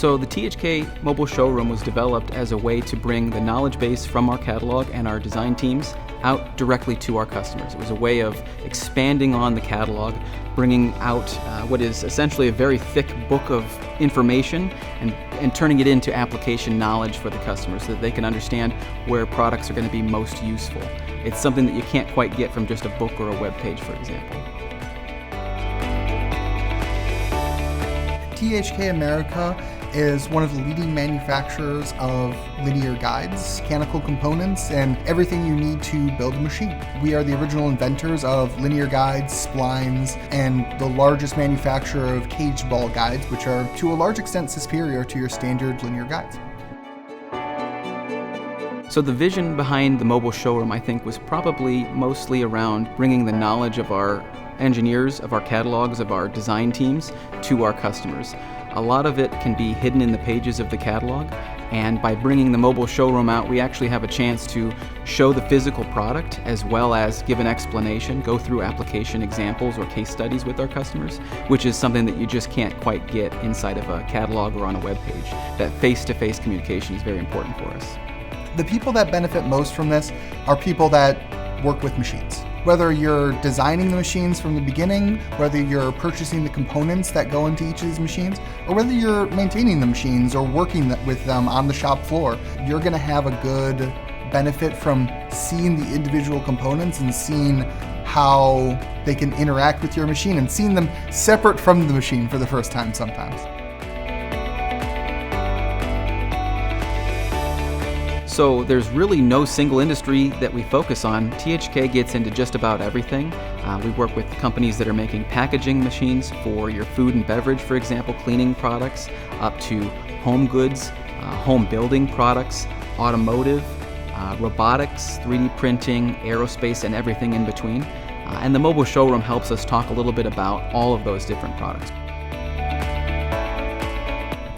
So the THK Mobile Showroom was developed as a way to bring the knowledge base from our catalog and our design teams out directly to our customers. It was a way of expanding on the catalog, bringing out what is essentially a very thick book of information and turning it into application knowledge for the customers so that they can understand where products are going to be most useful. It's something that you can't quite get from just a book or a web page, for example. THK America is one of the leading manufacturers of linear guides, mechanical components, and everything you need to build a machine. We are the original inventors of linear guides, splines, and the largest manufacturer of caged ball guides, which are to a large extent superior to your standard linear guides. So the vision behind the mobile showroom, I think, was probably mostly around bringing the knowledge of our engineers, of our catalogs, of our design teams to our customers. A lot of it can be hidden in the pages of the catalog, and by bringing the mobile showroom out, we actually have a chance to show the physical product as well as give an explanation, go through application examples or case studies with our customers, which is something that you just can't quite get inside of a catalog or on a web page. That face-to-face communication is very important for us. The people that benefit most from this are people that work with machines. Whether you're designing the machines from the beginning, whether you're purchasing the components that go into each of these machines, or whether you're maintaining the machines or working with them on the shop floor, you're going to have a good benefit from seeing the individual components and seeing how they can interact with your machine and seeing them separate from the machine for the first time sometimes. So there's really no single industry that we focus on. THK gets into just about everything. We work with companies that are making packaging machines for your food and beverage, for example, cleaning products, up to home goods, home building products, automotive, robotics, 3D printing, aerospace, and everything in between. And the mobile showroom helps us talk a little bit about all of those different products.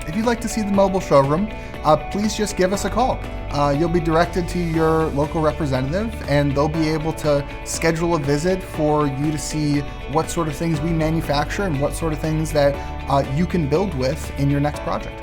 If you'd like to see the mobile showroom, please just give us a call. You'll be directed to your local representative, and they'll be able to schedule a visit for you to see what sort of things we manufacture and what sort of things that you can build with in your next project.